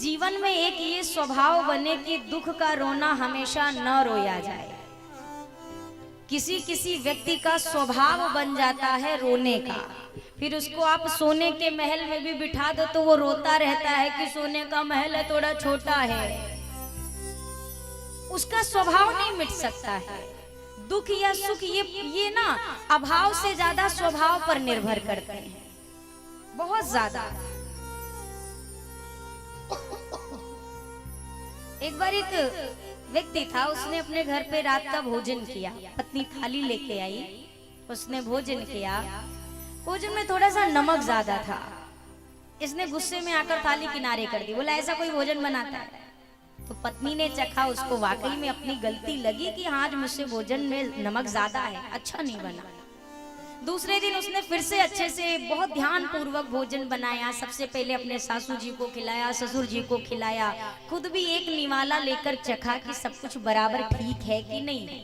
जीवन में एक ये स्वभाव बने कि दुख का रोना हमेशा न रोया जाए। किसी किसी व्यक्ति का स्वभाव बन जाता है रोने का, फिर उसको आप सोने के महल में भी बिठा दो तो वो रोता रहता है कि सोने का महल है, थोड़ा छोटा है। उसका स्वभाव नहीं मिट सकता है। दुख या सुख ये ना अभाव से ज्यादा स्वभाव पर निर्भर करते हैं, बहुत ज्यादा। एक बार एक व्यक्ति था, उसने अपने घर पे रात का भोजन किया, पत्नी थाली लेके आई, उसने भोजन किया। भोजन में थोड़ा सा नमक ज्यादा था। इसने गुस्से में आकर थाली किनारे कर दी, बोला ऐसा कोई भोजन बनाता है? तो पत्नी ने चखा, उसको वाकई में अपनी गलती लगी कि आज मुझसे भोजन में नमक ज्यादा है, अच्छा नहीं बना। दूसरे दिन उसने फिर से अच्छे से बहुत ध्यान पूर्वक भोजन बनाया। सबसे पहले अपने सासू जी को खिलाया, ससुर जी को खिलाया, खुद भी एक निवाला लेकर चखा कि सब कुछ बराबर ठीक है कि नहीं।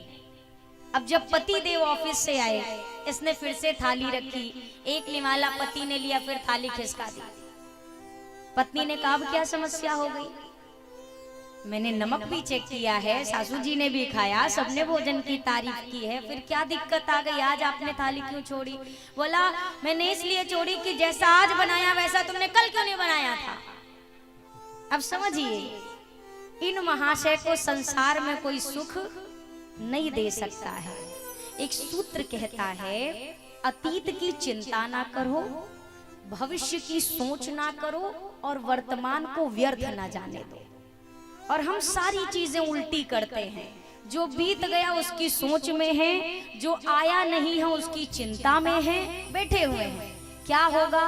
अब जब पति देव ऑफिस से आए, इसने फिर से थाली रखी, एक निवाला पति ने लिया, फिर थाली खिसका दी। पत्नी ने कहा अब क्या समस्या हो गई? मैंने नमक भी चेक किया है, सासू जी ने भी खाया, सबने भोजन की तारीफ की है, फिर क्या दिक्कत आ गई? आज आपने थाली क्यों छोड़ी? बोला मैंने इसलिए छोड़ी कि जैसा आज बनाया वैसा तुमने कल क्यों नहीं बनाया था। अब समझिए, इन महाशय को संसार में कोई सुख नहीं दे सकता है। एक सूत्र कहता है, अतीत की चिंता ना करो, भविष्य की सोच ना करो और वर्तमान को व्यर्थ ना जाने दो। और हम सारी चीजें उल्टी करते हैं। जो बीत गया उसकी सोच में है, जो आया नहीं है उसकी चिंता में है, बैठे हुए हैं क्या होगा,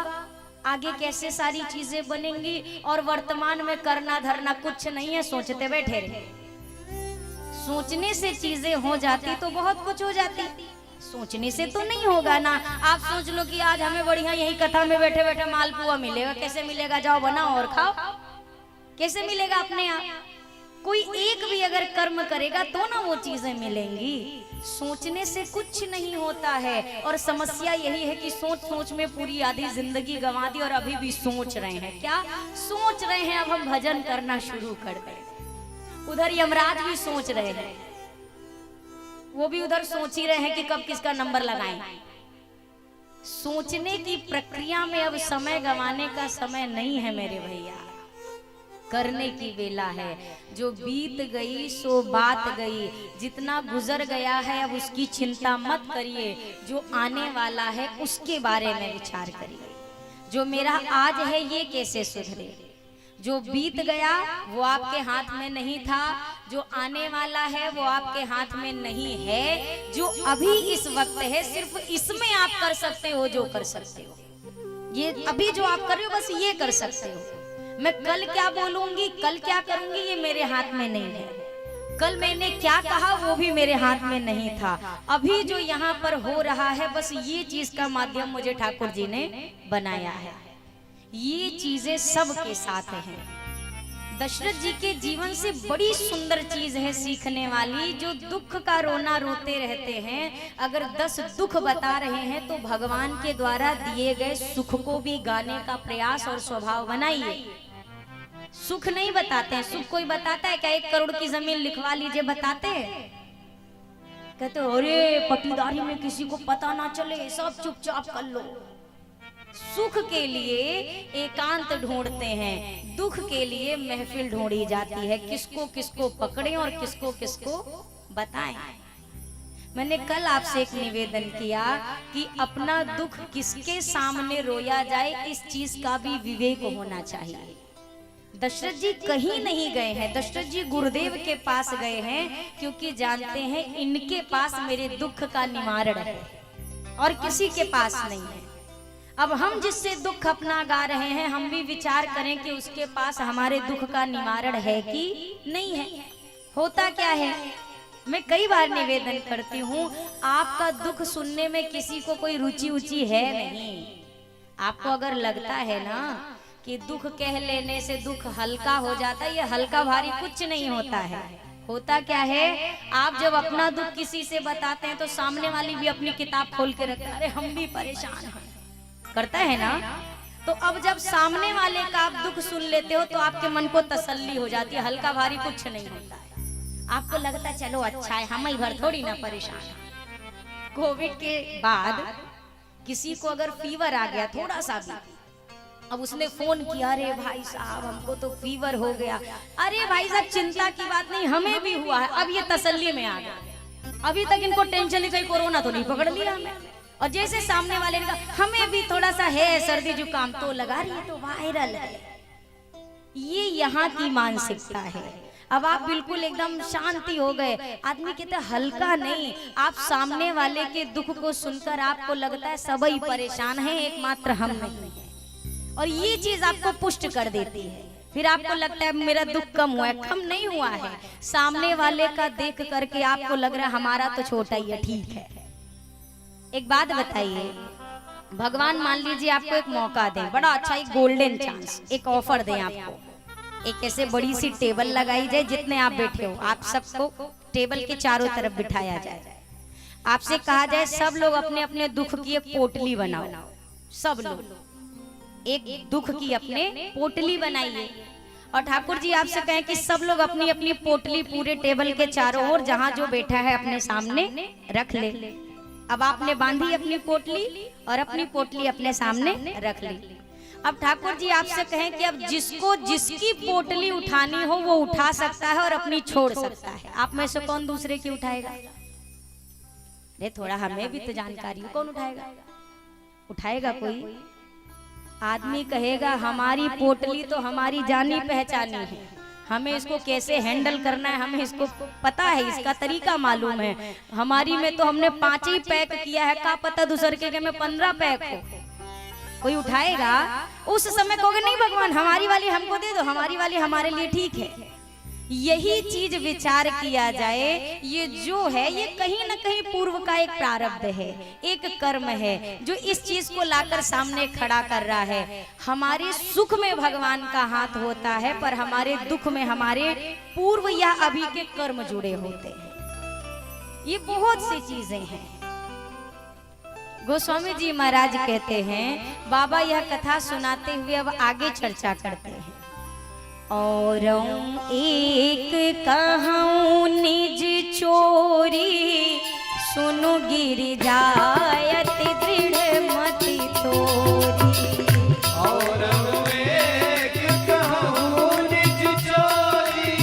आगे कैसे सारी चीजें बनेंगी, और वर्तमान में करना धरना कुछ नहीं है, सोचते बैठे रहे। सोचने से चीजें हो जाती तो बहुत कुछ हो जाती, सोचने से तो नहीं होगा ना। आप सोच लो कि आज हमें बढ़िया यही कथा में बैठे बैठे मालपुआ मिलेगा, कैसे मिलेगा? जाओ बनाओ और खाओ, कैसे मिलेगा अपने आप? कोई एक भी अगर कर्म करेगा तो ना वो चीजें मिलेंगी। सोचने से कुछ नहीं होता है। और समस्या यही है कि सोच सोच में पूरी आधी जिंदगी गंवा दी और अभी भी सोच रहे हैं। क्या सोच रहे हैं? अब हम भजन करना शुरू कर दें। उधर यमराज भी सोच रहे हैं, वो भी उधर सोच ही रहे हैं कि कब किसका नंबर लगाएं। सोचने की प्रक्रिया में अब समय गंवाने का समय नहीं है मेरे भैया, करने की बेला है। जो बीत गई सो बात गई, जितना गुजर गया है अब उसकी चिंता मत करिए, जो आने वाला है उसके बारे में विचार करिए। जो मेरा आज है ये कैसे सुधरे? जो बीत गया वो आपके हाथ में नहीं था, जो आने वाला है वो आपके हाथ में नहीं है। जो अभी इस वक्त है सिर्फ इसमें आप कर सकते हो जो कर सकते हो। ये अभी जो आप कर रहे हो बस ये कर सकते हो। मैं कल क्या बोलूंगी, कल क्या करूंगी, ये मेरे हाथ में नहीं है। कल मैंने क्या कहा वो भी मेरे हाथ में नहीं था। अभी जो यहाँ पर हो रहा है बस ये चीज का माध्यम मुझे ठाकुर जी ने बनाया है। ये चीजें सबके साथ हैं। दशरथ जी के जीवन से बड़ी सुंदर चीज है सीखने वाली। जो दुख का रोना रोते रहते हैं, अगर 10 दुख बता रहे हैं तो भगवान के द्वारा दिए गए सुख को भी गाने का प्रयास और स्वभाव बनाइए। सुख नहीं बताते हैं। सुख कोई बताता है क्या? 1 करोड़ की जमीन लिखवा लीजिए, बताते हैं? कहते अरे पटीदारी में किसी को पता ना चले, सब चुपचाप कर लो। सुख के लिए एकांत ढूंढते हैं, दुख के लिए महफिल ढूंढी जाती है। किसको किसको पकड़े और किसको किसको बताएं। मैंने कल आपसे एक निवेदन किया कि अपना दुख किसके सामने रोया जाए, इस चीज का भी विवेक होना चाहिए। दशरथ जी कहीं नहीं गए हैं, दशरथ जी गुरुदेव के पास गए हैं, क्योंकि जानते हैं इनके पास मेरे दुख का निवारण है और किसी के पास नहीं है। अब हम जिससे दुख अपना गा रहे हैं, हम भी विचार करें कि उसके पास हमारे दुख का निवारण है कि नहीं है। होता क्या है, मैं कई बार निवेदन करती हूँ, आपका दुख सुनने में किसी को कोई रुचि उची है नहीं। आपको अगर लगता है ना कि दुख कह लेने से दुख हल्का हो जाता है, ये हल्का भारी कुछ नहीं होता है। होता क्या है, आप जब अपना दुख किसी से बताते हैं तो सामने वाली भी अपनी किताब खोल के रखता है, अरे हम भी परेशान हैं, करता है ना। तो अब जब सामने वाले का आप दुख सुन लेते हो तो आपके मन को तसल्ली हो जाती है, हल्का भारी कुछ नहीं होता है। आपको लगता है चलो अच्छा है, हम ही भर थोड़ी ना परेशान है। कोविड के बाद किसी को अगर फीवर आ गया थोड़ा सा भी, अब उसने फोन किया, अरे भाई साहब हमको तो फीवर हो गया। अरे भाई साहब चिंता की बात नहीं, हमें भी हुआ है। अब ये तसल्ली में आ गया, अभी तक इनको टेंशन नहीं, कहीं कोरोना तो नहीं पकड़ लिया हमें। और जैसे सामने वाले ने कहा हमें भी थोड़ा सा है सर्दी जुकाम, तो लगा रही है तो वायरल है। ये यहाँ की मानसिकता है। अब आप बिल्कुल एकदम शांति हो गए। आदमी कहते हल्का नहीं, आप सामने वाले के दुख को सुनकर आपको लगता है सभी परेशान हैं, एकमात्र हम नहीं है। और ये चीज आपको पुष्ट कर देती है, फिर आपको लगता है मेरा दुख कम हुआ है। कम नहीं हुआ है, सामने वाले का देख करके आपको लग रहा है हमारा तो छोटा ही है, ठीक है। एक बात बताइए, भगवान मान लीजिए आपको एक मौका दें, बड़ा अच्छा एक गोल्डन चांस, एक ऑफर दें आपको, एक ऐसे बड़ी सी टेबल लगाई जाए, जितने आप बैठे हो आप सबको टेबल के चारों तरफ बिठाया जाए, आपसे कहा जाए सब लोग अपने अपने दुख की एक पोटली बनाओ। सब लोग एक दुख की अपने पोटली बनाइए, और ठाकुर जी आपसे कहें कि सब लोग अपनी अपनी पोटली पूरे टेबल के चारों ओर जहां जो बैठा है अपने सामने रख ले। अब आपने बांधी अपनी पोटली और अपनी पोटली अपने सामने रख ली। अब ठाकुर जी आपसे कहें कि अब जिसको जिसकी पोटली उठानी हो वो उठा सकता है और अपनी छोड़ सकता है। आप में से कौन दूसरे की उठाएगा? अरे थोड़ा हमें भी तो जानकारी हो, कौन उठाएगा? उठाएगा कोई? आदमी कहेगा हमारी पोटली तो हमारी जानी पहचानी है, हमें इसको कैसे हैंडल करना है हमें इसको पता है, इसका तरीका मालूम है। हमारी में तो हमने 5 ही पैक किया है, का पता दूसरे के में 15 पैक हो। कोई उठाएगा? उस समय कहोगे नहीं भगवान हमारी वाली हमको दे दो, हमारी वाली हमारे लिए ठीक है। यही चीज विचार किया जाए, ये जो है ये कहीं ना कहीं पूर्व का एक प्रारब्ध है, एक कर्म है जो इस चीज को लाकर सामने खड़ा कर रहा है। हमारे सुख में भगवान का हाथ होता है, पर हमारे दुख में हमारे पूर्व या अभी के कर्म जुड़े होते हैं। ये बहुत सी चीजें हैं। गोस्वामी जी महाराज कहते हैं, बाबा यह कथा सुनाते हुए अब आगे चर्चा करते हैं। और एक कहूँ निज चोरी, सुनु गिर जायत दृढ़ मति तोरी। और एक कहूँ निज चोरी,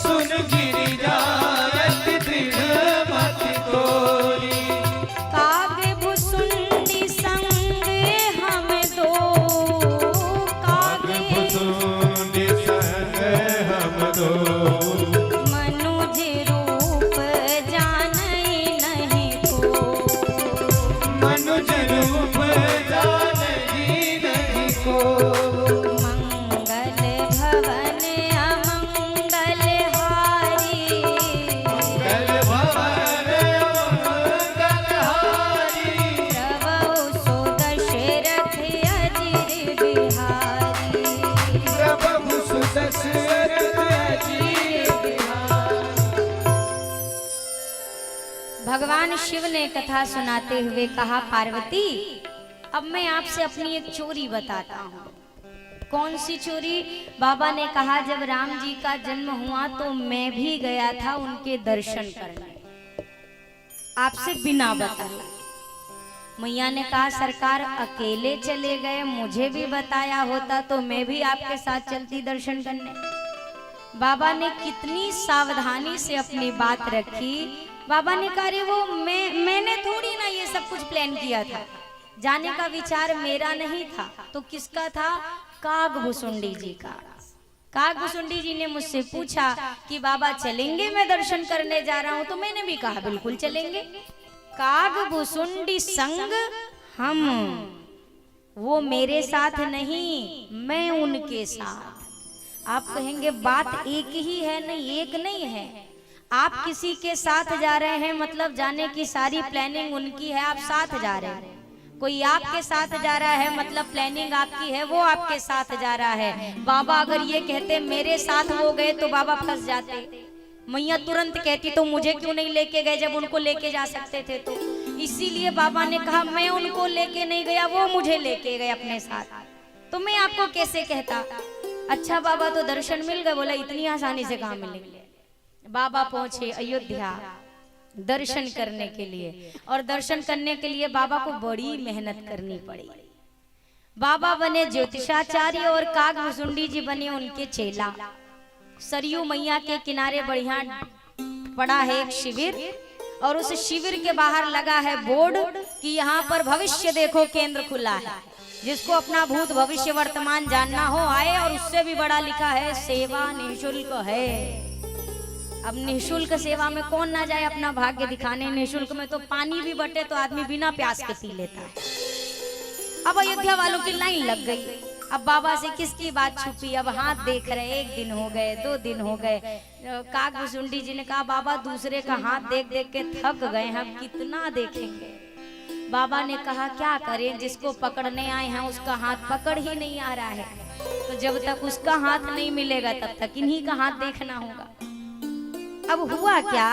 सुनु गिर जायत दृढ़ मति तोरी। काग भुसुंडी संग हम दो, काग भुसुंडी संग हम दो। मनुज रूप जानई नहीं को, मनुज रूप जानई नहीं को। मंगल भवन अमंगल हारी, मंगल भवन मंगल हारी। प्रभु सो दशरथ अजिर बिहारी। प्रभु सुदशरथ अजिर बिहारी। भगवान शिव ने कथा सुनाते हुए कहा, पार्वती अब मैं आपसे अपनी एक चोरी बताता हूँ। कौन सी चोरी? बाबा ने कहा जब राम जी का जन्म हुआ तो मैं भी गया था उनके दर्शन करने, आपसे बिना बताए। मैया ने कहा सरकार अकेले चले गए, मुझे भी बताया होता तो मैं भी आपके साथ चलती दर्शन करने। बाबा ने कितनी सावधानी से अपनी बात रखी। बाबा ने कहा रे वो मैंने थोड़ी ना ये सब कुछ प्लान किया था, जाने का विचार मेरा नहीं था तो किसका था? काग भुसुंडी जी का। काग भुसुंडी जी ने मुझसे पूछा कि बाबा चलेंगे, मैं दर्शन करने जा रहा हूं, तो मैंने भी कहा बिल्कुल चलेंगे। काग भुसुंडी संग हम, वो मेरे साथ नहीं मैं उनके साथ। आप कहेंगे बात एक ही है, नहीं एक नहीं है। आप किसी के साथ जा रहे हैं मतलब जाने की सारी प्लानिंग उनकी है, आप साथ जा रहे हैं। कोई आपके साथ जा रहा है मतलब प्लानिंग आपकी है, वो आपके साथ जा रहा है। बाबा अगर ये कहते मेरे साथ वो गए तो बाबा फंस जाते। मैया तुरंत कहती तो मुझे क्यों नहीं लेके गए जब उनको लेके जा सकते थे। तो इसीलिए बाबा ने कहा मैं उनको लेके नहीं गया, वो मुझे लेके गए अपने साथ। तो मैं आपको कैसे कहता। अच्छा बाबा तो दर्शन मिल गए। बोला इतनी आसानी से कहाँ मिलेंगे। बाबा पहुंचे अयोध्या दर्शन करने के लिए, और दर्शन करने के लिए बाबा को बड़ी मेहनत करनी पड़ी। बाबा बने ज्योतिषाचार्य और कागभुसुंडी जी बने उनके चेला। सरयू मैया के किनारे बढ़िया पड़ा है एक शिविर, और उस शिविर के बाहर लगा है बोर्ड कि यहाँ पर भविष्य देखो केंद्र खुला है, जिसको अपना भूत भविष्य वर्तमान जानना हो आए। और उससे भी बड़ा लिखा है सेवा निःशुल्क है। अब निःशुल्क सेवा में कौन ना जाए अपना भाग्य दिखाने। निःशुल्क में तो पानी भी बटे तो आदमी बिना प्यास के पी लेता है। अब अयोध्या वालों की लाइन लग गई। अब बाबा से किसकी बात छुपी। अब हाथ देख रहे, 1 दिन हो गए, 2 दिन हो गए। कागभुसुंडी जी ने कहा बाबा दूसरे का हाथ देख देख के थक गए, हम कितना देखेंगे। बाबा ने कहा क्या करें, जिसको पकड़ने आए हैं उसका हाथ पकड़ ही नहीं आ रहा है, तो जब तक उसका हाथ नहीं मिलेगा तब तक इन्हीं का हाथ देखना होगा। अब हुआ क्या,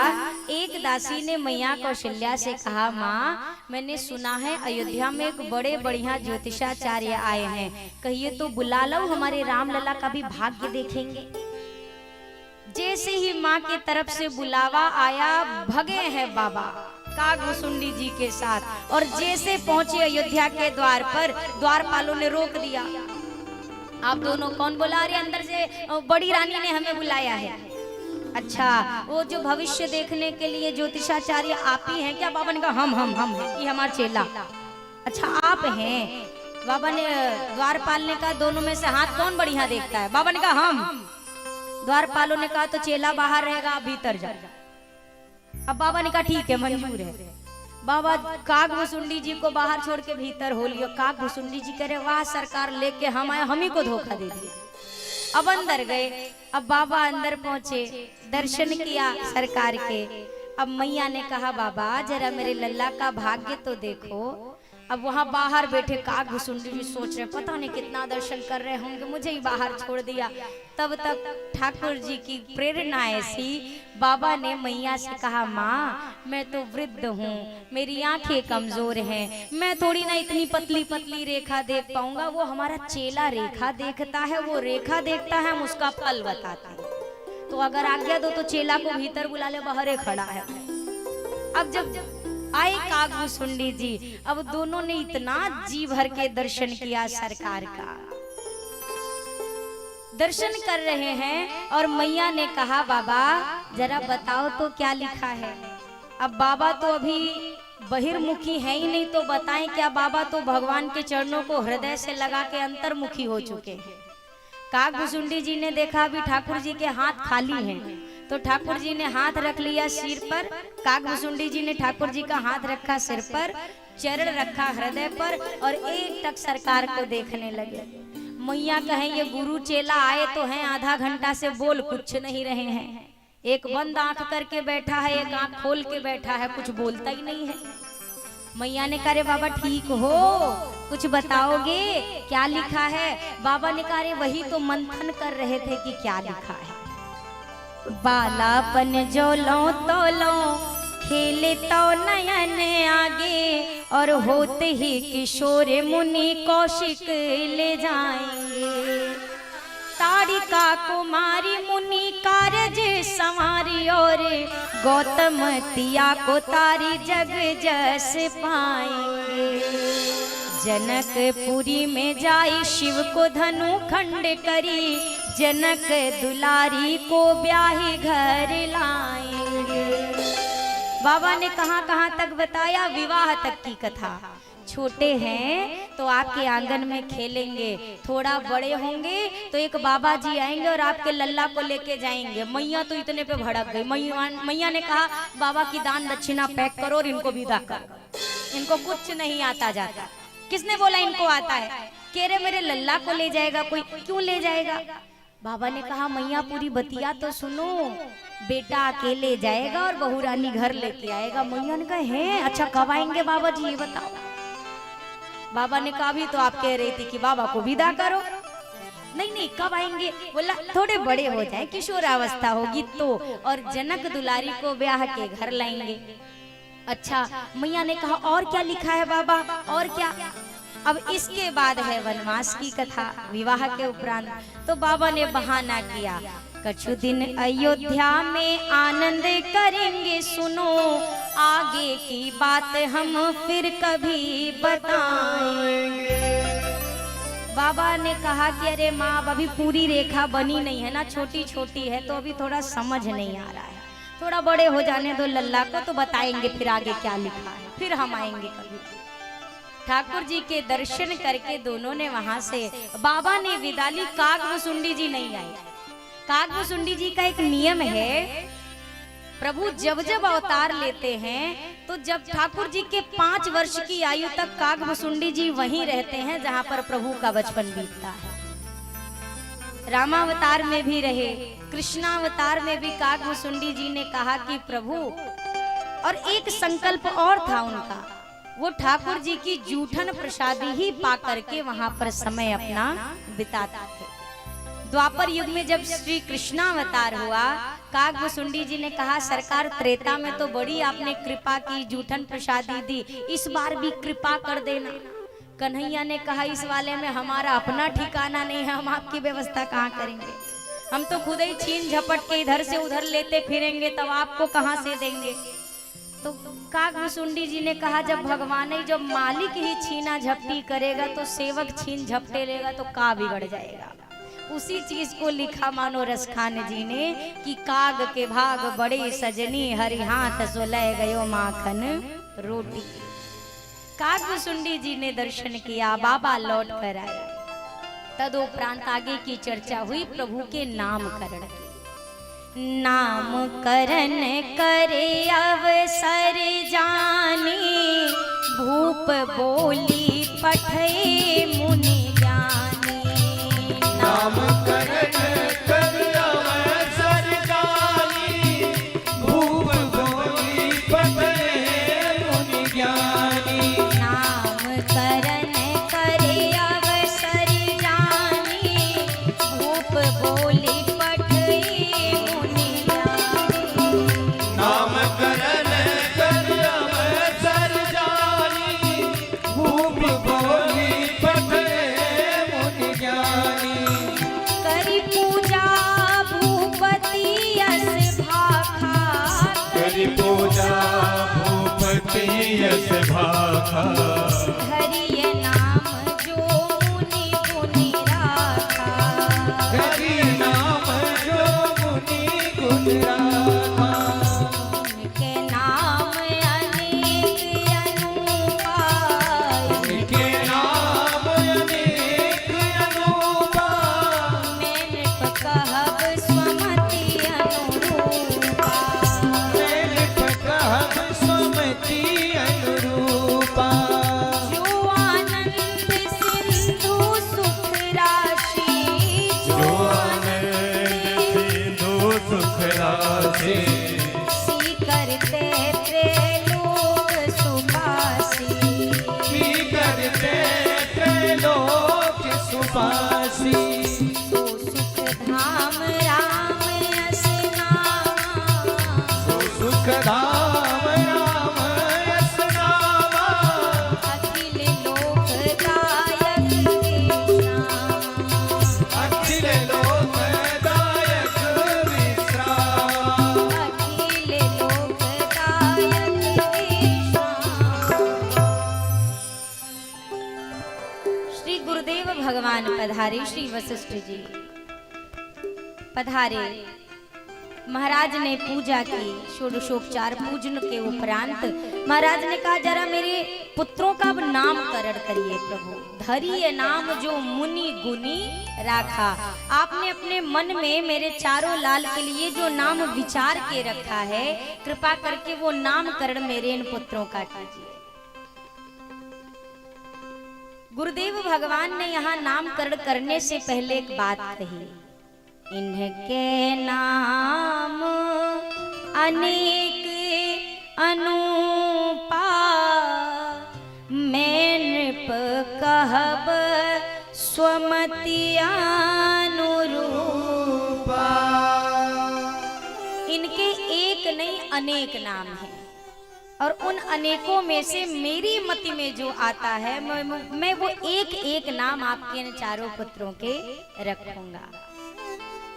एक दासी ने मैया कौशल्या से कहा माँ मैंने सुना है अयोध्या में एक बड़े बढ़िया ज्योतिषाचार्य आए हैं, कहिए तो बुला लो, हमारे रामलला का भी भाग्य देखेंगे। जैसे ही माँ की तरफ से बुलावा आया भगे हैं बाबा कागभुसुंडी जी के साथ, और जैसे पहुंचे अयोध्या के द्वार पर द्वारपालों ने रोक दिया। आप दोनों कौन बुला रहे, अंदर से बड़ी रानी ने हमें बुलाया है। अच्छा वो जो भविष्य देखने के लिए ज्योतिषाचार्य आप ही हैं क्या। बाबा ने कहा हम हैं, ये हमारा चेला। अच्छा आप हैं। बाबा ने द्वारपाल ने कहा दोनों में से हाथ कौन बढ़िया देखता है। बाबा ने कहा हम। द्वारपालों ने कहा तो चेला बाहर रहेगा, आप भीतर जा। अब बाबा ने कहा ठीक है मंजूर है। बाबा कागभुसुंडी जी को बाहर छोड़ के भीतर हो लियो। कागभुसुंडी जी कह रहे वाह सरकार लेके हम आए, हम ही को धोखा दे दिया। अब अंदर गए। अब बाबा अंदर पहुंचे, दर्शन किया सरकार के। अब मैया ने कहा बाबा जरा मेरे लल्ला का भाग्य तो देखो। अब वहां बाहर बैठे कागभुसुंडी जी सोच रहे पता नहीं कितना दर्शन कर रहे होंगे, मुझे ही बाहर छोड़ दिया। तब तक ठाकुर जी की प्रेरणा ऐसी, बाबा ने मैया से कहा माँ मैं तो वृद्ध हूँ, मेरी आंखें कमजोर हैं, मैं थोड़ी ना इतनी पतली पतली रेखा देख पाऊंगा। वो हमारा चेला रेखा देखता है, वो रेखा देखता है, हम उसका फल बताते हैं। तो अगर आज्ञा दो तो चेला को भीतर बुला ले, बाहर खड़ा है। अब जब आए कागभुसुंडी जी, अब दोनों ने इतना जी भर के दर्शन किया सरकार का। दर्शन कर रहे हैं और मैया ने कहा बाबा जरा बताओ तो क्या लिखा है। अब बाबा तो अभी बहिर्मुखी है ही नहीं, तो बताएं क्या। बाबा तो भगवान के चरणों को हृदय से लगा के अंतर्मुखी हो चुके हैं। कागभुसुंडी जी ने देखा अभी ठाकुर जी के हाथ खाली हैं, तो ठाकुर जी ने हाथ रख लिया सिर पर। कागभुसुंडी जी ने ठाकुर जी का हाथ रखा सिर पर, चरण रखा हृदय पर, और एक टक सरकार को देखने लगे। मैया कहें ये गुरु चेला आए तो हैं, आधा घंटा से बोल कुछ नहीं रहे हैं। एक बंद आंख करके बैठा है, एक आंख खोल के बैठा है, कुछ बोलता ही नहीं है। मैया ने कहा बाबा ठीक हो, कुछ बताओगे क्या लिखा है। बाबा ने कहा वही तो मंथन कर रहे थे कि क्या लिखा है। बालापन जो लो तो लो, खेले तो नयन आगे, और होते ही किशोर मुनि कौशिक ले जाएंगे। तारिका कुमारी मुनि कारज संवारी, और गौतम तिया को तारी जग जस पाएंगे। जनकपुरी में जाई शिव को धनु खंड करी, जनक दुलारी को ब्याही घर लाएंगे। बाबा ने कहाँ तक बताया, विवाह तक की कथा। छोटे हैं तो आपके आंगन में खेलेंगे, थोड़ा बड़े होंगे तो एक बाबा जी आएंगे और आपके लल्ला को लेके जाएंगे। मैया तो इतने पे भड़क गई। मैया ने कहा बाबा की दान दक्षिणा पैक करो और इनको विदा करो, इनको कुछ नहीं आता जाता। किसने बोला इनको आता है। कह रहे मेरे लल्ला को ले जाएगा कोई। क्यों ले जाएगा। बाबा ने कहा मैया पूरी बतिया तो सुनो, बेटा अकेले जाएगा और बहू रानी घर लेके आएगा। मैया ने कहा है अच्छा कब आएंगे बाबा जी ये बताओ। बाबा ने कहा भी तो आप कह रही थी कि बाबा को विदा करो। नहीं कब आएंगे। बोला थोड़े बड़े हो जाए, किशोरावस्था होगी तो, और जनक दुलारी को ब्याह के घर लाएंगे। अच्छा मैया ने कहा और क्या लिखा है बाबा, और क्या। अब इसके बाद है वनवास की कथा विवाह के उपरांत। तो बाबा ने बहाना किया, कछु दिन अयोध्या में आनंद करेंगे, सुनो आगे की बात हम फिर कभी बताएंगे। बाबा ने कहा कि अरे माँ अब अभी पूरी रेखा बनी नहीं है ना, छोटी छोटी है तो अभी थोड़ा समझ नहीं आ रहा है, थोड़ा बड़े हो जाने दो लल्ला को तो बताएंगे फिर आगे क्या लिखा है, फिर हम आएंगे कभी। ठाकुर जी के दर्शन करके दोनों ने वहां से बाबा ने विदा ली। कागभुसुंडी जी नहीं आए। कागभुसुंडी जी का एक नियम है, प्रभु जब जब अवतार लेते हैं तो जब ठाकुर जी के 5 वर्ष की आयु तक कागभुसुंडी जी वहीं रहते हैं जहां पर प्रभु का बचपन बीतता है। रामावतार में भी रहे, कृष्णावतार में भी कागभुसुंडी जी ने कहा कि प्रभु, और एक संकल्प और था उनका, वो ठाकुर जी की जूठन प्रसादी ही पा करके वहां पर समय अपना बिताते थे। द्वापर युग में जब श्री कृष्णावतार हुआ, कागभुसुंडी जी ने कहा सरकार त्रेता में तो बड़ी आपने कृपा की, जूठन प्रसादी दी, इस बार भी कृपा कर देना। कन्हैया ने कहा इस वाले में हमारा अपना ठिकाना नहीं है, हम आपकी व्यवस्था कहाँ करेंगे, हम तो खुद ही छीन झपट के इधर से उधर लेते फिरेंगे, तब आपको कहाँ से देंगे। तो कागभुसुंडी जी ने कहा जब भगवान ही, जब मालिक ही छीना झपटी करेगा तो सेवक छीन झपटे लेगा तो का बिगड़ जाएगा। उसी चीज को लिखा मानो रसखान जी ने कि काग के भाग बड़े सजनी, हरि हाथ सोलह गयो माखन रोटी। कागभुसुंडी जी ने दर्शन किया, बाबा लौट कर आया। तदुपरांत आगे की चर्चा हुई प्रभु के नामकरण की। नामकरण करे अवसर जानी, भूप बोली पठे मुनि ज्ञानी। नामकरण करे अवसर जानी, भूप बोली पठे मुनि ज्ञानी। नामकरण करे अवसर जानी, भूप बोली पठे मुनि ज्ञानी। नामकरण करे अवसर जानी, भूप बोली पठे मुनि ज्ञानी। करी पूजा भूपति यस भाखा, करी पूजा भूपति यस भाखा। हरिये नाम जो मुनि गुनि राखा। हरि नाम जो मुनि गुण राखा। उनके नाम अनेक अनूपा, उनके नाम अनेक अनूपा। मैं नृप कहब स्वमति अनुरूपा। मैं नृप कहब सुमति अनुरूपा। जो आनंद सिंधु सुख राशि, जो आनंद सिंधु सुख राशि। सी करते त्रिलोक सुबासी। पी करते त्रैलोक सुबासी। सो सुख धाम राम यस नामा, सो सुख धाम राम यस नामा। अखिल लोकदायक विश्राम। अखिल लोकदायक विश्राम। अखिल लोकदायक विश्राम। श्री गुरुदेव भगवान पधारे, श्री वशिष्ठ जी पधारे। महाराज ने पूजा की, षोडशोपचार पूजन के उपरांत महाराज ने कहा जरा मेरे पुत्रों का अब नामकरण करिए प्रभु। धरिए नाम जो मुनि गुनी राखा। आपने अपने मन में मेरे चारों लाल के लिए जो नाम विचार के रखा है, कृपा करके वो नामकरण मेरे इन पुत्रों का कीजिए। गुरुदेव भगवान ने यहाँ नामकरण करने से पहले एक बात कही, इनके नाम अनेक अनूपा, मैं नृप कहब स्वमति अनुरूपा। इनके एक नहीं अनेक नाम हैं और उन अनेकों में से मेरी मति में जो आता है मैं वो एक एक नाम आपके चारों पुत्रों के रखूंगा।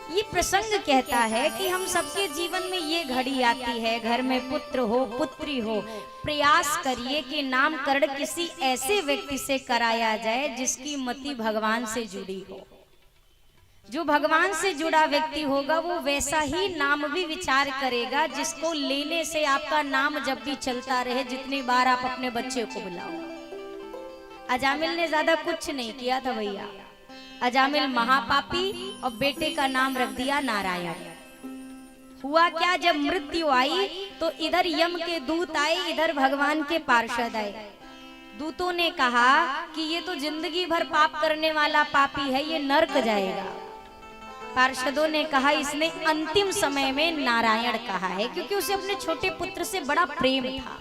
ये प्रसंग कहता है कि हम सबके जीवन में ये घड़ी आती है, घर में पुत्र हो पुत्री हो, प्रयास करिए कि नामकरण किसी ऐसे व्यक्ति से कराया जाए जिसकी मति भगवान से जुड़ी हो। जो भगवान से जुड़ा व्यक्ति होगा वो वैसा ही नाम भी विचार करेगा जिसको लेने से आपका नाम जब भी चलता रहे, जितनी बार आप अपने बच्चे को बुलाओ। अजामिल ने ज्यादा कुछ नहीं किया था भैया। अजामिल महापापी और बेटे का नाम रख दिया नारायण। हुआ क्या, जब मृत्यु आई तो इधर यम के दूत आए, इधर भगवान के पार्षद आए। दूतों ने कहा कि ये तो जिंदगी भर पाप करने वाला पापी है, ये नरक जाएगा। पार्षदों ने कहा इसने अंतिम समय में नारायण कहा है, क्योंकि उसे अपने छोटे पुत्र से बड़ा प्रेम था।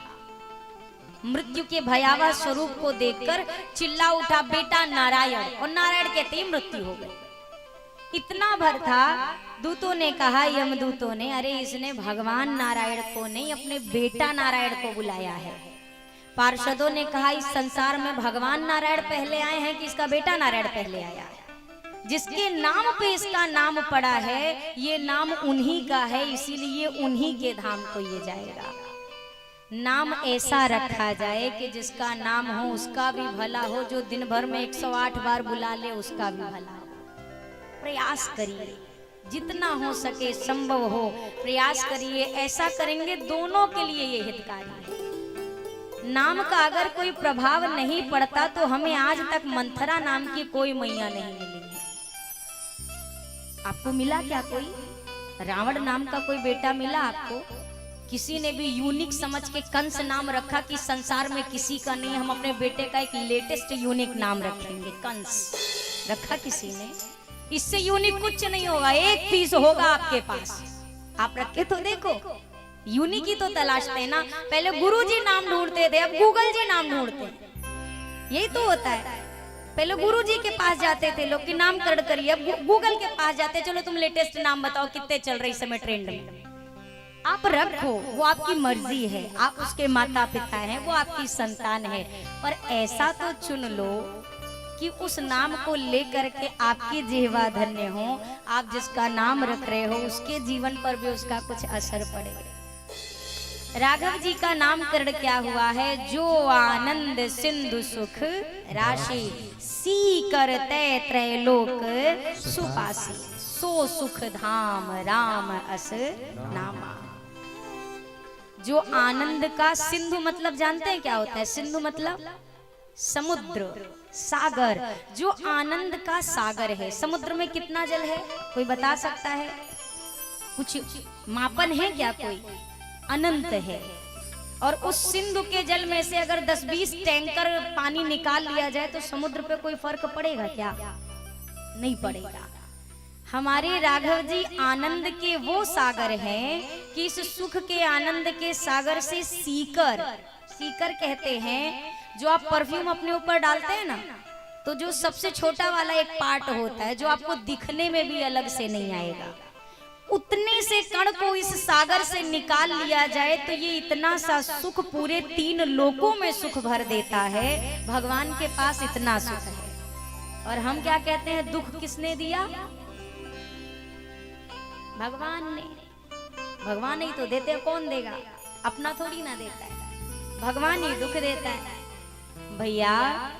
मृत्यु के भयावह स्वरूप को देखकर चिल्ला उठा बेटा नारायण, और नारायण कहते ही मृत्यु हो गई। इतना भर था, दूतों ने कहा, यमदूतों ने, अरे इसने भगवान नारायण को नहीं अपने बेटा नारायण को बुलाया है। पार्षदों ने कहा इस संसार में भगवान नारायण पहले आए हैं कि इसका बेटा नारायण पहले आया है? जिसके नाम पे इसका नाम पड़ा है ये नाम उन्हीं का है, इसीलिए उन्हीं के धाम को ये जाएगा। नाम ऐसा रखा जाए कि जिसका नाम हो उसका भी भला हो, जो दिन भर में 108 बार बुला ले उसका भी भला हो। प्रयास करिए जितना हो सके, संभव हो प्रयास करिए। ऐसा करेंगे दोनों के लिए ये हितकारी है। नाम का अगर कोई प्रभाव नहीं पड़ता तो हमें आज तक मंथरा नाम की कोई मैया नहीं मिली है। आपको मिला क्या? कोई रावण नाम का कोई बेटा मिला आपको? किसी ने भी यूनिक समझ के कंस नाम रखा कि संसार में किसी का नहीं, हम अपने बेटे का एक लेटेस्ट यूनिक नाम रखेंगे, कंस रखा किसी ने? इससे यूनिक कुछ नहीं होगा, एक पीस होगा आपके पास। आप रखे तो देखो, यूनिक ही तो तलाशते हैं ना। पहले गुरुजी नाम ढूंढते थे, अब गूगल जी नाम ढूंढते हैं। यही तो होता है। पहले गुरुजी के पास जाते थे लोग कि नामकरण करिए, अब गूगल के पास जाते, चलो तुम लेटेस्ट नाम बताओ कितने चल रहे इस समय ट्रेंड में। आप रखो, वो आपकी मर्जी है, आप उसके माता पिता हैं, वो आपकी संतान है, पर ऐसा तो चुन लो कि उस नाम को लेकर के आपकी जिह्वा धन्य हो। आप जिसका नाम रख रहे हो उसके जीवन पर भी उसका कुछ असर पड़े। राघव जी का नामकरण क्या हुआ है? जो आनंद सिंधु सुख राशि, सी करते त्रैलोक सुपासी, सो सुख धाम राम अस नामा। जो आनंद का, सिंधु मतलब जानते हैं क्या होता है? सिंधु मतलब समुद्र, सागर। जो आनंद का सागर है, समुद्र में कितना जल है कोई बता सकता है? कुछ मापन है क्या कोई? अनंत है। और उस सिंधु के जल में से अगर 10-20 टैंकर पानी निकाल लिया जाए तो समुद्र पे कोई फर्क पड़ेगा क्या? नहीं पड़ेगा। हमारे राघव जी आनंद के वो सागर हैं कि इस सुख के आनंद के सागर से सीकर, सीकर कहते हैं जो आप परफ्यूम अपने ऊपर डालते हैं ना, तो जो सबसे छोटा वाला एक पार्ट होता है जो आपको दिखने में भी अलग से नहीं आएगा, उतने से कण को इस सागर से निकाल लिया जाए तो ये इतना सा सुख पूरे 3 लोकों में सुख भर देता है। भगवान के पास इतना सुख है। और हम क्या कहते हैं, दुख किसने दिया? भगवान ने। भगवान ही तो देते, कौन देगा? अपना थोड़ी ना देता है, भगवान ही दुख देता है। भैया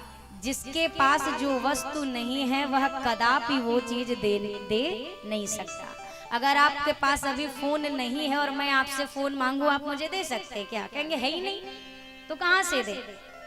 जिसके पास जो वस्तु नहीं है वह कदापि वो चीज दे नहीं सकता। अगर आपके पास अभी फोन नहीं है और मैं आपसे फोन मांगू, आप मुझे दे सकते हैं क्या? कहेंगे है ही नहीं, तो कहां से दे?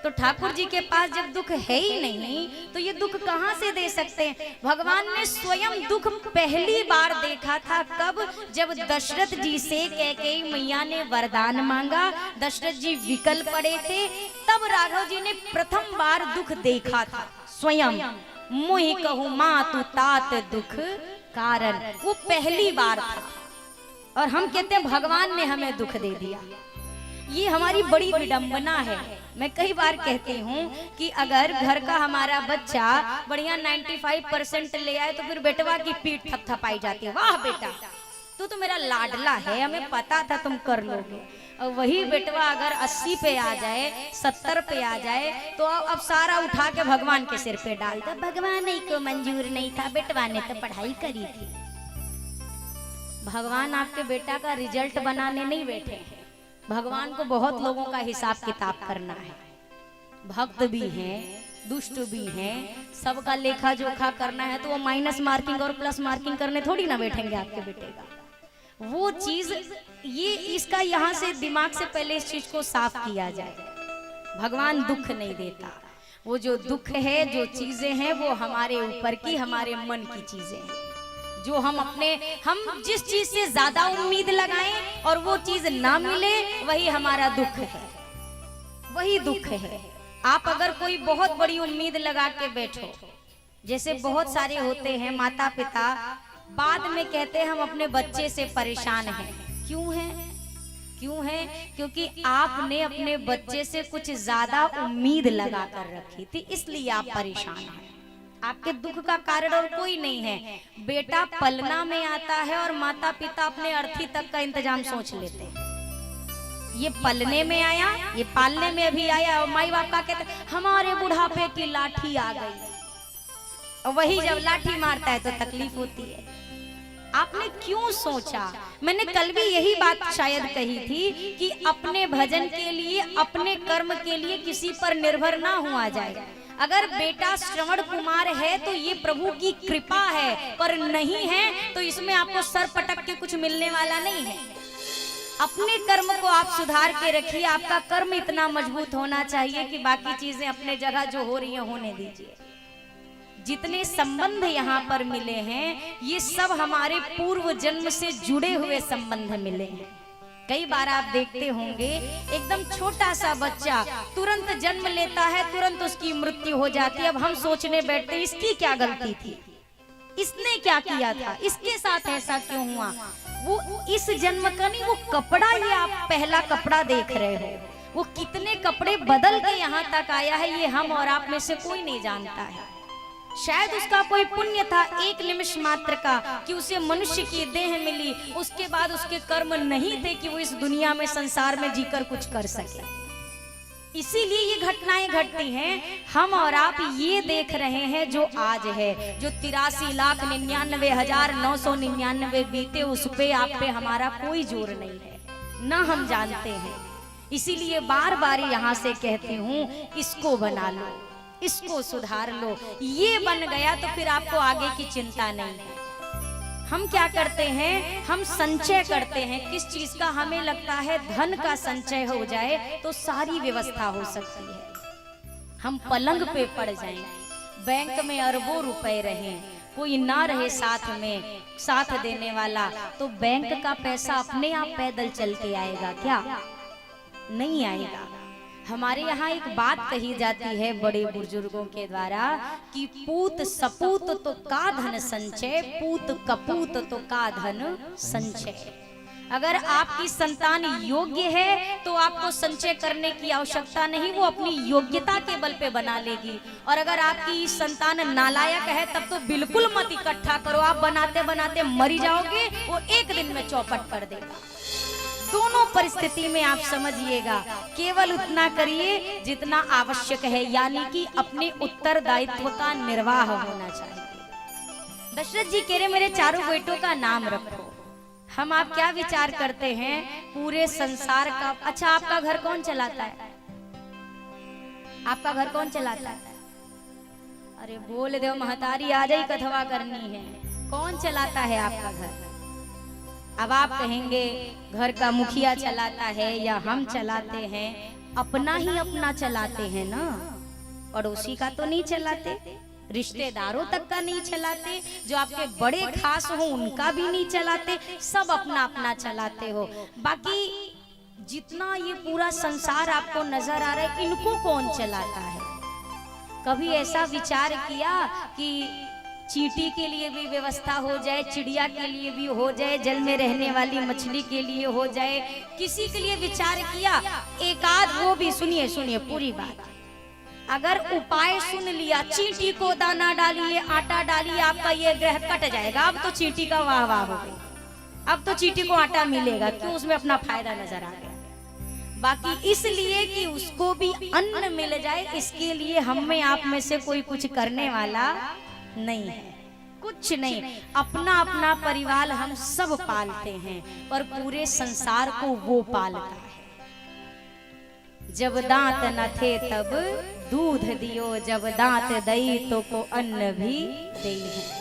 तो ठाकुर जी के पास जब दुख है ही नहीं तो ये दुख कहां से दे सकते हैं? भगवान ने स्वयं दुख पहली बार देखा था कब? जब दशरथ जी से कैकेयी मैया ने वरदान मांगा, दशरथ जी विकल पड़े थे, तब राघव जी ने प्रथम बार दुख देखा था स्वयं। मोहि कहूँ मातु तात दुख कारण, वो पहली बार था। और हम कहते हैं भगवान ने हमें दुख दे दिया। ये हमारी बड़ी विडंबना है। मैं कई बार कहती हूँ कि अगर घर का हमारा बच्चा बढ़िया 95% ले आए तो फिर बेटवा की पीठ थपथपाई जाती है, वाह बेटा तू तो मेरा लाडला है, हमें पता था तुम कर लोगे। और वही बेटवा अगर 80 पे आ जाए, 70 पे आ जाए, तो अब सारा उठा के भगवान के सिर पे डाल दे। भगवान नहीं को मंजूर नहीं था, बेटवा ने तो पढ़ाई करी थी। भगवान आपके बेटा का रिजल्ट बनाने नहीं बैठे हैं। भगवान को बहुत लोगों का हिसाब किताब करना है। भक्त भी हैं, दुष्ट भी हैं, सबका लेखा जोखा करना है। तो वो माइनस मार्किंग और प्लस मार्किंग करने थोड़ी ना बैठेंगे आपके बेटे का। वो चीज ये इसका यहाँ से दिमाग से पहले इस चीज को साफ किया जाए। भगवान दुख नहीं देता। वो जो दुख है, जो चीजें हैं, वो हमारे ऊपर की, हमारे मन की चीजें हैं। जो हम जिस चीज से ज्यादा उम्मीद लगाएं और वो चीज ना मिले, वही हमारा दुख है, वही दुख है। आप अगर कोई बहुत बड़ी उम्मीद लगा के बैठो, जैसे बहुत सारे होते हैं माता पिता बाद में कहते हैं हम अपने बच्चे से परेशान हैं। क्यों है? क्योंकि आपने अपने बच्चे से कुछ ज्यादा उम्मीद लगा कर रखी थी, इसलिए आप परेशान हैं। आपके दुख का कारण और कोई नहीं है। बेटा पलना में आता है और माता पिता अपने अर्थी तक का इंतजाम सोच लेते हैं। ये पलने में आया, ये पालने में भी आया, और माई बाप का कहते हमारे बुढ़ापे की लाठी आ गई। और वही जब लाठी मारता है तो तकलीफ होती है। आपने क्यों सोचा? मैंने कल भी यही बात शायद कही थी कि अपने भजन के लिए, अपने कर्म के लिए किसी पर निर्भर ना हुआ जाए। अगर बेटा श्रवण कुमार है तो ये प्रभु की कृपा है, पर नहीं है तो इसमें आपको सर पटक के कुछ मिलने वाला नहीं है। अपने कर्म को आप सुधार के रखिए। आपका कर्म इतना मजबूत होना चाहिए कि बाकी चीजें अपने जगह जो हो रही है होने दीजिए। जितने संबंध यहाँ पर मिले हैं, ये सब हमारे पूर्व जन्म से जुड़े हुए संबंध मिले हैं। कई बार आप देखते होंगे एकदम छोटा सा बच्चा तुरंत जन्म लेता है, तुरंत उसकी मृत्यु हो जाती है। अब हम सोचने बैठते हैं इसकी क्या गलती थी, इसने क्या किया था, इसके साथ ऐसा क्यों हुआ। वो इस जन्म का नहीं, वो कपड़ा, ये आप पहला कपड़ा देख रहे हो, वो कितने कपड़े बदल के यहाँ तक आया है, ये हम और आप में से कोई नहीं जानता है। शायद उसका कोई पुण्य था एक निमिष मात्र का कि उसे मनुष्य की देह मिली, उसके बाद उसके कर्म नहीं थे कि वो इस दुनिया में, संसार में जीकर कुछ कर सके। इसीलिए ये घटनाएं घटती हैं। हम और आप ये देख रहे हैं जो आज है, जो 83,99,999 बीते, उस पे आप पे हमारा कोई जोर नहीं है, ना हम जानते हैं। इसीलिए बार बार यहाँ से कहती हूँ, इसको बना लो, इसको सुधार लो। ये बन गया तो फिर आपको आगे की चिंता नहीं है। हम क्या करते हैं? हम संचय करते हैं। किस चीज का? हमें लगता है धन का संचय हो जाए तो सारी व्यवस्था हो सकती है। हम पलंग पे पड़ जाएं, बैंक में अरबों रुपए रहें, कोई ना रहे साथ में, साथ देने वाला, तो बैंक का पैसा अपने आप पैदल चल के आएगा क्या? नहीं आएगा। हमारे यहाँ एक बात कही जाती है बड़े बुजुर्गों के द्वारा कि पूत सपूत तो का धन संचय, पूत कपूत तो का धन संचय। अगर आपकी संतान योग्य है तो आपको संचय करने की आवश्यकता नहीं, वो अपनी योग्यता के बल पे बना लेगी। और अगर आपकी संतान नालायक है तब तो बिल्कुल मत इकट्ठा करो, आप बनाते बनाते मरी जाओगे, वो एक दिन में चौपट कर देगा। दोनों परिस्थिति में आप समझिएगा, केवल उतना करिए जितना आवश्यक है, यानी कि अपने उत्तरदायित्व का निर्वाह होना चाहिए। दशरथ जी कह रहे मेरे चारों बेटों का नाम रखो। हम आप क्या विचार करते हैं पूरे संसार का? अच्छा, आपका घर कौन चलाता है? आपका घर कौन चलाता है? अरे बोल दो महतारी, आ जाई कथवा करनी है। कौन चलाता है आपका घर? अब आप कहेंगे घर का मुखिया चलाता है या हम चलाते हैं। अपना ही अपना चलाते हैं ना, पड़ोसी का तो नहीं चलाते, रिश्तेदारों तक का नहीं चलाते, जो आपके बड़े खास हो उनका भी नहीं चलाते, सब अपना अपना चलाते हो। बाकी जितना ये पूरा संसार आपको नजर आ रहा है, इनको कौन चलाता है? कभी ऐसा विचार किया कि चींटी के लिए भी व्यवस्था हो जाए, चिड़िया के लिए भी हो जाए, जल में रहने वाली मछली के लिए हो जाए? किसी के लिए विचार किया? एक आध, वो भी सुनिए सुनिए पूरी बात। अगर उपाय सुन लिया, चींटी को दाना डालिए, आटा डालिए, आपका ये ग्रह कट जाएगा। अब तो चींटी का वाह वाह हो गई, अब तो चींटी को आटा मिलेगा, क्यों? उसमें अपना फायदा नजर आ गया। बाकी इसलिए कि उसको भी अन्न मिल जाए, इसके लिए हम में आप में से कोई कुछ करने वाला नहीं है, कुछ नहीं। अपना अपना परिवार हम सब पालते हैं, पर पूरे संसार को वो पालता है। जब दांत न थे तब दूध दियो, जब दांत दई तो को अन्न भी दई है।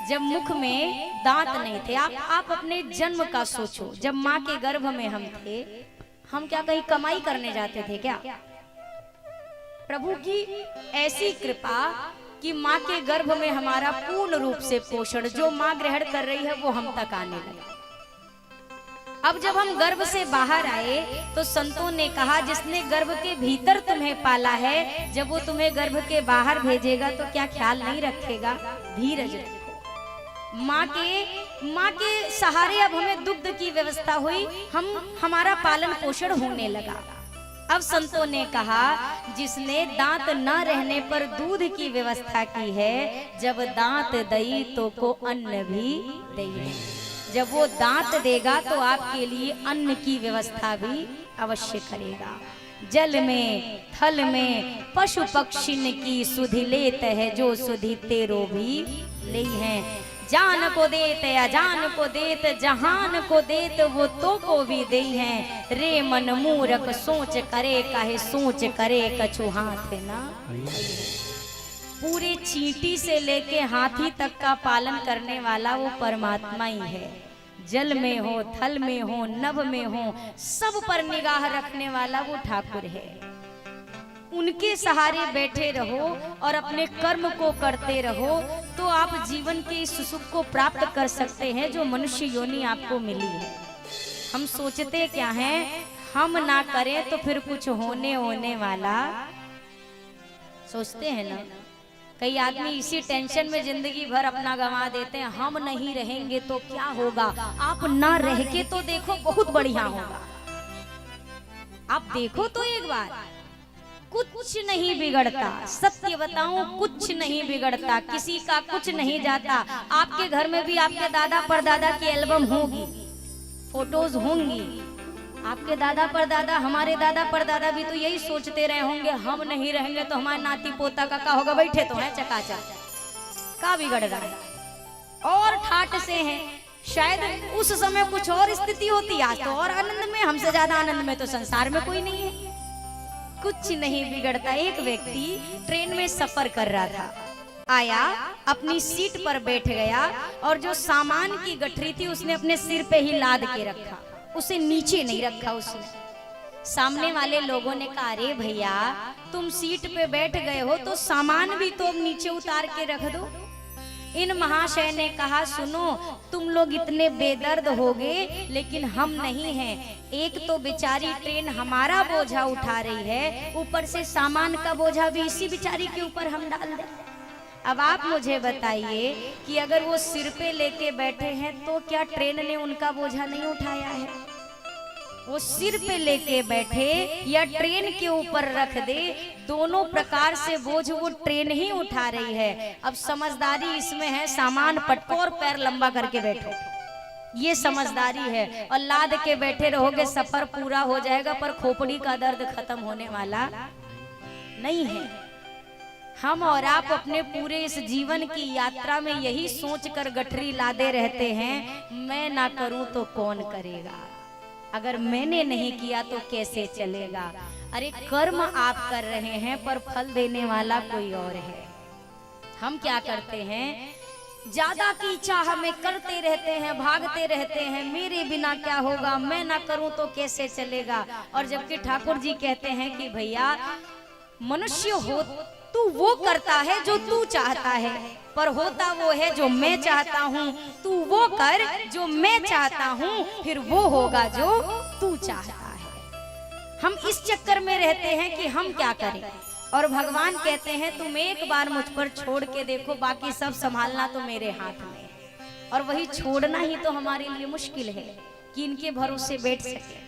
जब मुख में दांत नहीं थे, आप अपने जन्म का सोचो। जब माँ के गर्भ में हम थे, हम क्या कहीं कमाई करने जाते थे क्या? प्रभु की ऐसी कृपा कि माँ के गर्भ में हमारा पूर्ण रूप से पोषण, जो माँ ग्रहण कर रही है वो हम तक आने लगा। अब जब हम गर्भ से बाहर आए तो संतों ने कहा, जिसने गर्भ के भीतर तुम्हें पाला है, जब वो तुम्हें गर्भ के बाहर भेजेगा तो क्या ख्याल नहीं रखेगा? धीरज रखो। माँ के सहारे अब हमें दुग्ध की व्यवस्था हुई, हमारा पालन पोषण होने लगा। अब संतों ने कहा, जिसने दांत न रहने पर दूध की व्यवस्था की है, जब दांत दई तो को अन्न भी दई है। जब वो दांत देगा तो आपके लिए अन्न की व्यवस्था भी अवश्य करेगा। जल में थल में पशु पक्षिन की सुधि लेत है, जो सुधि तेरो भी ले है। जान को देत अजान को देत, जहान को देत वो तो को भी दे हैं। रे मन मूरख सोच करे, काहे सोच करे कछु हाथ ना। पूरे चींटी से लेके हाथी तक का पालन करने वाला वो परमात्मा ही है। जल में हो, थल में हो, नभ में हो, सब पर निगाह रखने वाला वो ठाकुर है। उनके सहारे बैठे रहो और अपने कर्म को करते रहो, तो आप जीवन के इस सुख को प्राप्त कर सकते हैं जो मनुष्य योनि आपको मिली है। हम सोचते क्या हैं, हम ना करें तो फिर कुछ होने वाला सोचते हैं ना। कई आदमी इसी टेंशन में जिंदगी भर अपना गंवा देते हैं, हम नहीं रहेंगे तो क्या होगा। आप ना रह के तो देखो, बहुत बढ़िया होगा। आप देखो तो एक बार, कुछ नहीं बिगड़ता। सत्य बताऊं, कुछ नहीं बिगड़ता, किसी का कुछ नहीं जाता। आपके घर में भी आपके दादा परदादा की एल्बम होगी, फोटोज होंगी। आपके दादा परदादा, हमारे दादा परदादा भी तो यही सोचते रहे होंगे, हम नहीं रहेंगे तो हमारे नाती पोता का होगा। बैठे तो हैं चकाचक, का बिगड़ रहा है और ठाट से हैं। शायद उस समय कुछ और स्थिति होती, आज तो और आनंद में, हमसे ज्यादा आनंद में तो संसार में कोई नहीं है। कुछ नहीं बिगड़ता। एक व्यक्ति ट्रेन में सफर कर रहा था, आया, अपनी सीट पर बैठ गया और जो सामान की गठरी थी उसने अपने सिर पे ही लाद के रखा, उसे नीचे नहीं रखा उसने। सामने वाले लोगों ने कहा, अरे भैया तुम सीट पे बैठ गए हो तो सामान भी तो नीचे उतार के रख दो। इन महाशय ने कहा, सुनो, तुम लोग इतने बेदर्द होगे लेकिन हम नहीं हैं। एक तो बेचारी ट्रेन हमारा बोझा उठा रही है, ऊपर से सामान का बोझा भी इसी बेचारी के ऊपर हम डाल दें। अब आप मुझे बताइए कि अगर वो सिर पे लेके बैठे हैं तो क्या ट्रेन ने उनका बोझा नहीं उठाया है? वो सिर पे लेके बैठे या ट्रेन के ऊपर रख दे, दोनों प्रकार से बोझ वो ट्रेन ही उठा रही है। अब समझदारी इसमें है, सामान पटको और पैर लंबा करके बैठो, ये समझदारी है। और लाद के बैठे रहोगे, सफर पूरा हो जाएगा पर खोपड़ी का दर्द खत्म होने वाला नहीं है। हम और आप अपने पूरे इस जीवन की यात्रा में यही सोचकर गठरी लादे रहते हैं, मैं ना करूं तो कौन करेगा, अगर मैंने नहीं किया तो कैसे चलेगा। अरे कर्म आप कर रहे हैं पर फल देने वाला कोई और है। हम क्या करते हैं, ज्यादा की चाह में करते रहते हैं, भागते रहते हैं, मेरे बिना क्या होगा, मैं ना करूं तो कैसे चलेगा। और जबकि ठाकुर जी कहते हैं कि भैया मनुष्य हो तू वो करता है जो तू चाहता है, पर होता वो है जो मैं चाहता हूँ। तू वो कर जो मैं चाहता हूँ, फिर वो होगा जो तू चाहता है। हम इस चक्कर में रहते हैं कि हम क्या करें, और भगवान कहते हैं तुम एक बार मुझ पर छोड़ के देखो, बाकी सब संभालना तो मेरे हाथ में है। और वही छोड़ना ही तो हमारे लिए मुश्किल है कि इनके भरोसे बैठ सके।